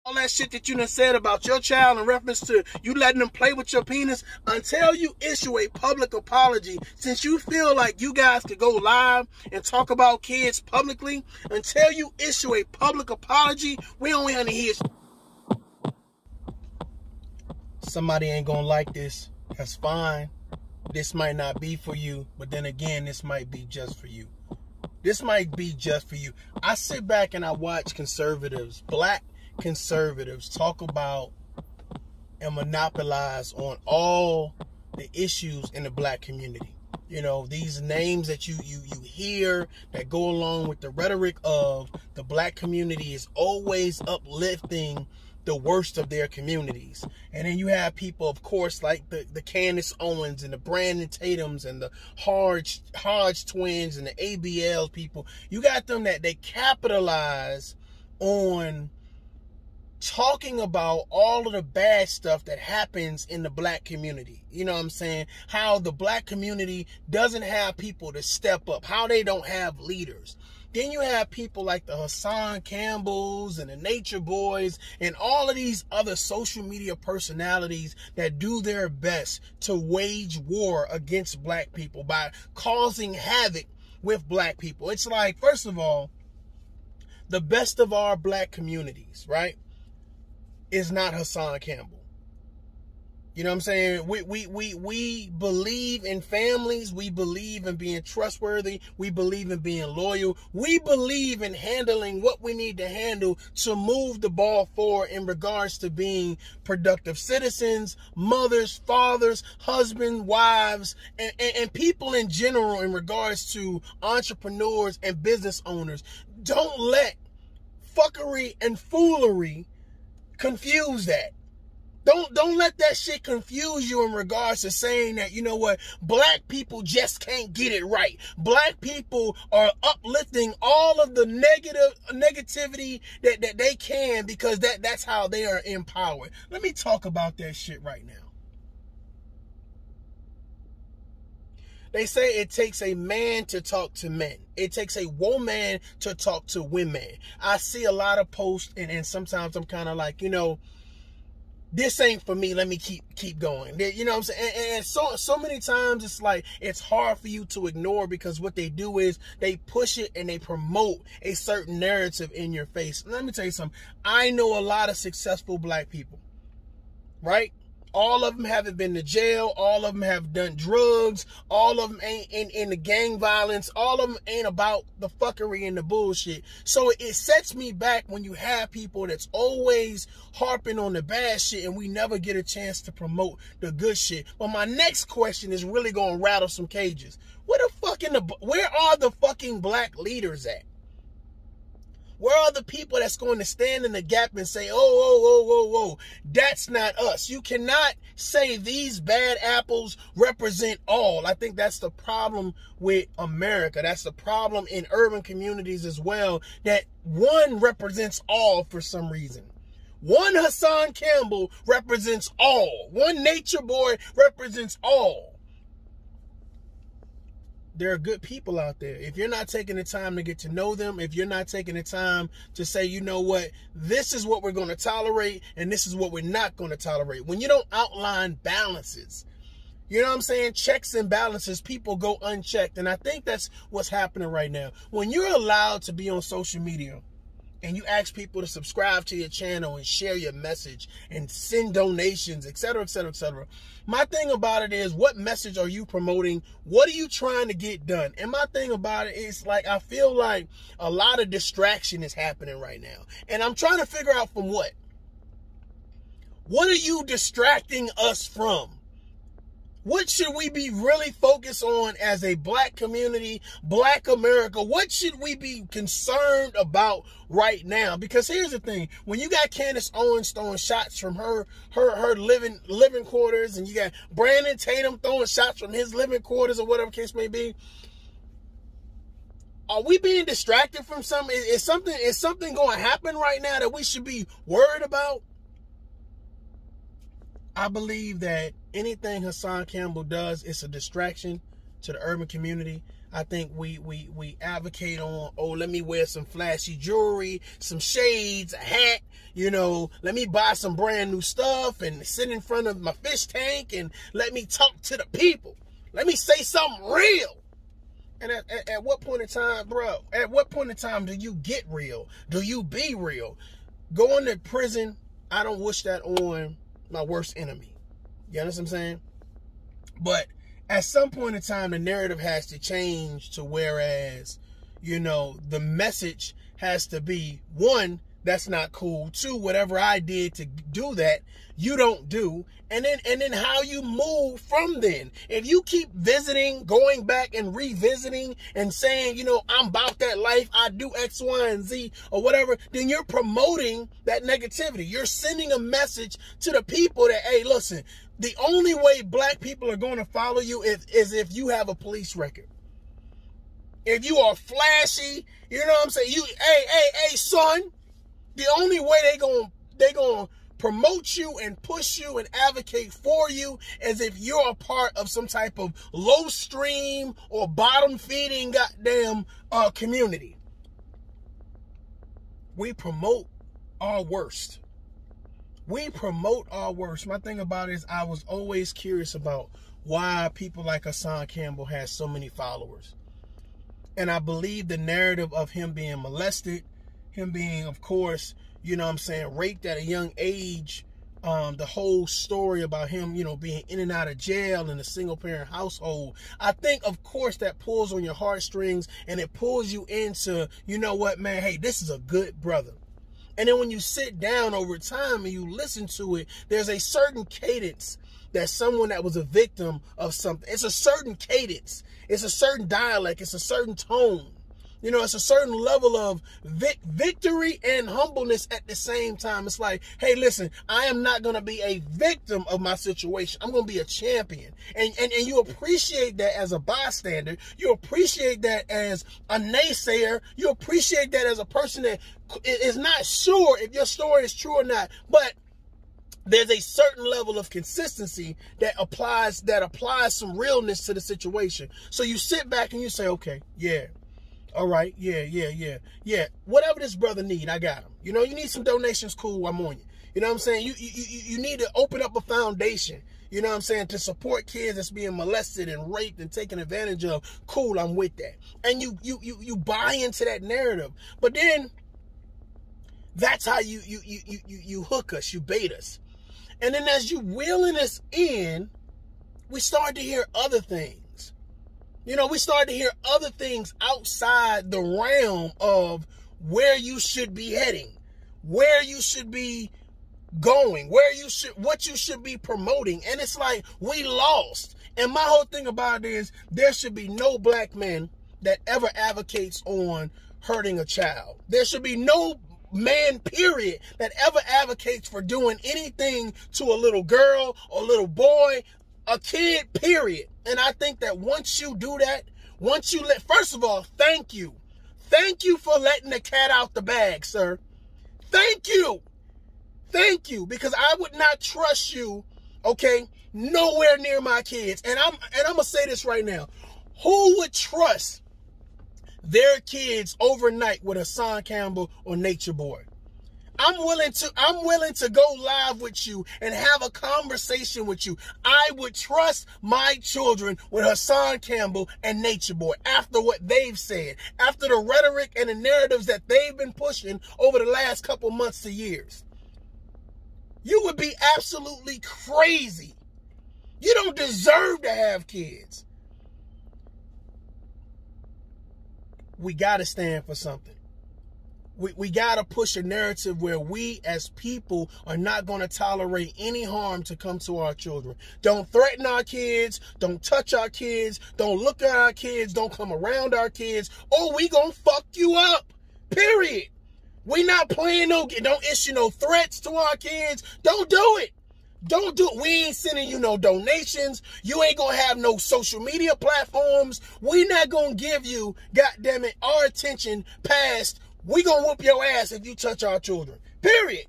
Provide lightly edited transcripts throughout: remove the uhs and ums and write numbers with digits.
All that shit that you done said about your child in reference to you letting them play with your penis, until you issue a public apology, since you feel like you guys could go live and talk about kids publicly, until you issue a public apology, we don't want to hear. Somebody ain't gonna like this. That's fine. This might not be for you, but then again, this might be just for you. This might be just for you. I sit back and I watch conservatives, black conservatives, talk about and monopolize on all the issues in the black community. You know, these names that you hear that go along with the rhetoric of the black community is always uplifting the worst of their communities. And then you have people, of course, like the Candace Owens and the Brandon Tatums and the Hodge twins and the ABL people. You got them that they capitalize on talking about all of the bad stuff that happens in the black community. You know what I'm saying? How the black community doesn't have people to step up, how they don't have leaders. Then you have people like the Hassan Campbells and the Nature Boys and all of these other social media personalities that do their best to wage war against black people by causing havoc with black people. It's like, first of all, the best of our black communities, right, is not Hassan Campbell. You know what I'm saying? We believe in families. We believe in being trustworthy. We believe in being loyal. We believe in handling what we need to handle to move the ball forward in regards to being productive citizens, mothers, fathers, husbands, wives, and people in general in regards to entrepreneurs and business owners. Don't let fuckery and foolery confuse that. Don't let that shit confuse you in regards to saying that, you know what, black people just can't get it right. Black people are uplifting all of the negativity that they can because that's how they are empowered. Let me talk about that shit right now. They say it takes a man to talk to men. It takes a woman to talk to women. I see a lot of posts and sometimes I'm kind of like, you know, this ain't for me. Let me keep going. You know what I'm saying? And so many times it's like it's hard for you to ignore because what they do is they push it and they promote a certain narrative in your face. Let me tell you something. I know a lot of successful black people, right? All of them haven't been to jail. All of them have done drugs. All of them ain't in the gang violence. All of them ain't about the fuckery and the bullshit. So it sets me back when you have people that's always harping on the bad shit and we never get a chance to promote the good shit. But my next question is really going to rattle some cages. Where are the fucking black leaders at? Where are the people that's going to stand in the gap and say, whoa, that's not us? You cannot say these bad apples represent all. I think that's the problem with America. That's the problem in urban communities as well, that one represents all for some reason. One Hassan Campbell represents all. One Nature Boy represents all. There are good people out there. If you're not taking the time to get to know them, if you're not taking the time to say, you know what, this is what we're going to tolerate and this is what we're not going to tolerate. When you don't outline balances, you know what I'm saying? Checks and balances, people go unchecked. And I think that's what's happening right now. When you're allowed to be on social media and you ask people to subscribe to your channel and share your message and send donations, etc., etc., etc. My thing about it is, what message are you promoting? What are you trying to get done? And my thing about it is, like, I feel like a lot of distraction is happening right now. And I'm trying to figure out from what? What are you distracting us from? What should we be really focused on as a black community, black America? What should we be concerned about right now? Because here's the thing. When you got Candace Owens throwing shots from her living quarters, and you got Brandon Tatum throwing shots from his living quarters or whatever case may be, are we being distracted from something? Is something going to happen right now that we should be worried about? I believe that anything Hassan Campbell does is a distraction to the urban community. I think we advocate on, oh, let me wear some flashy jewelry, some shades, a hat, you know, let me buy some brand new stuff and sit in front of my fish tank and let me talk to the people. Let me say something real. And at what point in time, bro, at what point in time do you get real? Do you be real? Going to prison, I don't wish that on my worst enemy. You understand what I'm saying? But at some point in time, the narrative has to change to whereas, you know, the message has to be, one, that's not cool. Two, whatever I did to do that, you don't do. And then how you move from then. If you keep visiting, going back and revisiting and saying, you know, I'm about that life, I do X, Y, and Z or whatever, then you're promoting that negativity. You're sending a message to the people that, hey, listen, the only way black people are going to follow you is if you have a police record. If you are flashy, you know what I'm saying? Hey, son, the only way they gonna promote you and push you and advocate for you is if you're a part of some type of low stream or bottom feeding goddamn community. We promote our worst. We promote our worst. My thing about it is I was always curious about why people like Hassan Campbell has so many followers. And I believe the narrative of him being molested, him being, of course, you know what I'm saying, raped at a young age, the whole story about him, you know, being in and out of jail in a single parent household. I think, of course, that pulls on your heartstrings and it pulls you into, you know what, man, hey, this is a good brother. And then when you sit down over time and you listen to it, there's a certain cadence that someone that was a victim of something, it's a certain cadence, it's a certain dialect, it's a certain tone. You know, it's a certain level of victory and humbleness at the same time. It's like, hey, listen, I am not going to be a victim of my situation. I'm going to be a champion. And you appreciate that as a bystander. You appreciate that as a naysayer. You appreciate that as a person that is not sure if your story is true or not. But there's a certain level of consistency that applies some realness to the situation. So you sit back and you say, okay, yeah. All right, yeah. Whatever this brother need, I got him. You know, you need some donations, cool, I'm on you. You know what I'm saying? You need to open up a foundation, you know what I'm saying, to support kids that's being molested and raped and taken advantage of. Cool, I'm with that. And you buy into that narrative. But then that's how you hook us, you bait us. And then as you wheeling us in, we start to hear other things. You know, we started to hear other things outside the realm of where you should be heading, where you should be going, what you should be promoting. And it's like, we lost. And my whole thing about it is there should be no black man that ever advocates on hurting a child. There should be no man, period, that ever advocates for doing anything to a little girl or little boy, a kid, period. And I think that once you do that, first of all, thank you. Thank you for letting the cat out the bag, sir. Thank you. Thank you. Because I would not trust you, okay, nowhere near my kids. And I'm going to say this right now. Who would trust their kids overnight with Hassan Campbell or Nature Boy? I'm willing to go live with you and have a conversation with you. I would trust my children with Hassan Campbell and Nature Boy after what they've said, after the rhetoric and the narratives that they've been pushing over the last couple months to years. You would be absolutely crazy. You don't deserve to have kids. We got to stand for something. We got to push a narrative where we as people are not going to tolerate any harm to come to our children. Don't threaten our kids. Don't touch our kids. Don't look at our kids. Don't come around our kids. Or we going to fuck you up. Period. We not playing don't issue no threats to our kids. Don't do it. Don't do it. We ain't sending you no donations. You ain't going to have no social media platforms. We not going to give you, goddammit, our attention past we gonna whoop your ass if you touch our children. Period.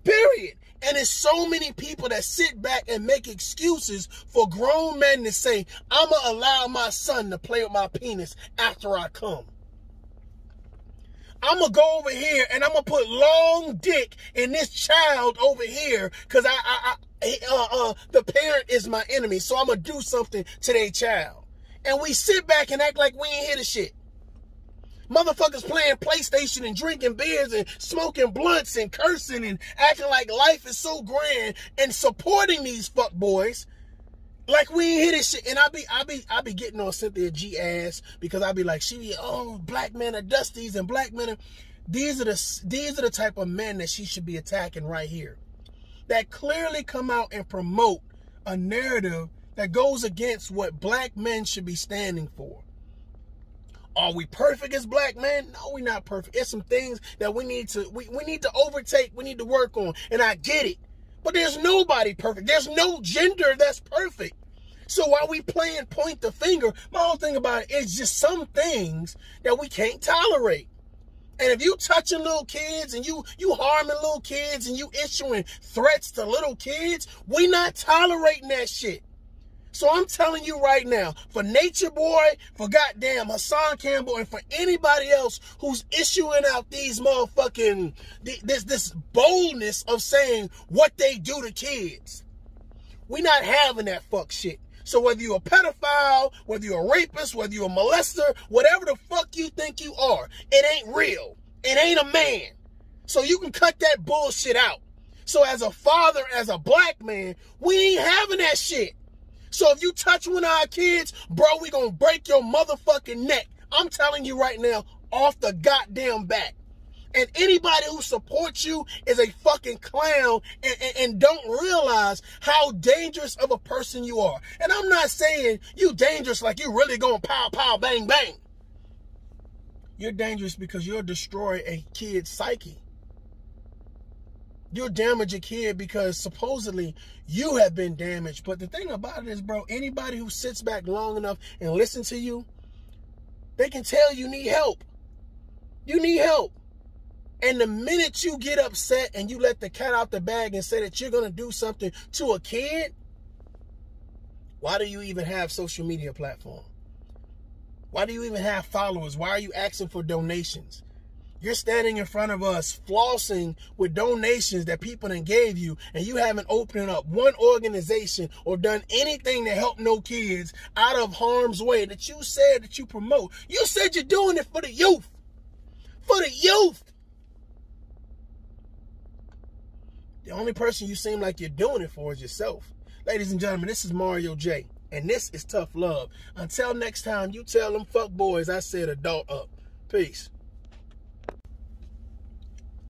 Period. And there's so many people that sit back and make excuses for grown men to say, I'm going to allow my son to play with my penis after I come. I'm going to go over here and I'm going to put long dick in this child over here because the parent is my enemy. So I'm going to do something to their child. And we sit back and act like we ain't hear the shit. Motherfuckers playing PlayStation and drinking beers and smoking blunts and cursing and acting like life is so grand and supporting these fuck boys like we ain't hear this shit. And I be getting on Cynthia G ass because I be like, black men are dusties and black men are... These are the type of men that she should be attacking right here. That clearly come out and promote a narrative that goes against what black men should be standing for. Are we perfect as black men? No, we're not perfect. There's some things that we need to overtake, we need to work on. And I get it. But there's nobody perfect. There's no gender that's perfect. So while we playing point the finger, my whole thing about it is just some things that we can't tolerate. And if you touching little kids and you harming little kids and you issuing threats to little kids, we not tolerating that shit. So I'm telling you right now, for Nature Boy, for goddamn Hassan Campbell, and for anybody else who's issuing out these motherfucking, this boldness of saying what they do to kids, we not having that fuck shit. So whether you're a pedophile, whether you're a rapist, whether you're a molester, whatever the fuck you think you are, it ain't real. It ain't a man. So you can cut that bullshit out. So as a father, as a black man, we ain't having that shit. So if you touch one of our kids, bro, we gonna break your motherfucking neck. I'm telling you right now, off the goddamn bat. And anybody who supports you is a fucking clown and don't realize how dangerous of a person you are. And I'm not saying you dangerous like you really gonna pow, pow, bang, bang. You're dangerous because you'll destroy a kid's psyche. You'll damage a kid because supposedly you have been damaged. But the thing about it is, bro, anybody who sits back long enough and listens to you, they can tell you need help. You need help. And the minute you get upset and you let the cat out the bag and say that you're going to do something to a kid, why do you even have social media platform? Why do you even have followers? Why are you asking for donations? You're standing in front of us flossing with donations that people done gave you, and you haven't opened up one organization or done anything to help no kids out of harm's way that you said that you promote. You said you're doing it for the youth. For the youth. The only person you seem like you're doing it for is yourself. Ladies and gentlemen, this is Mario J, and this is Tough Love. Until next time, you tell them fuck boys I said adult up. Peace.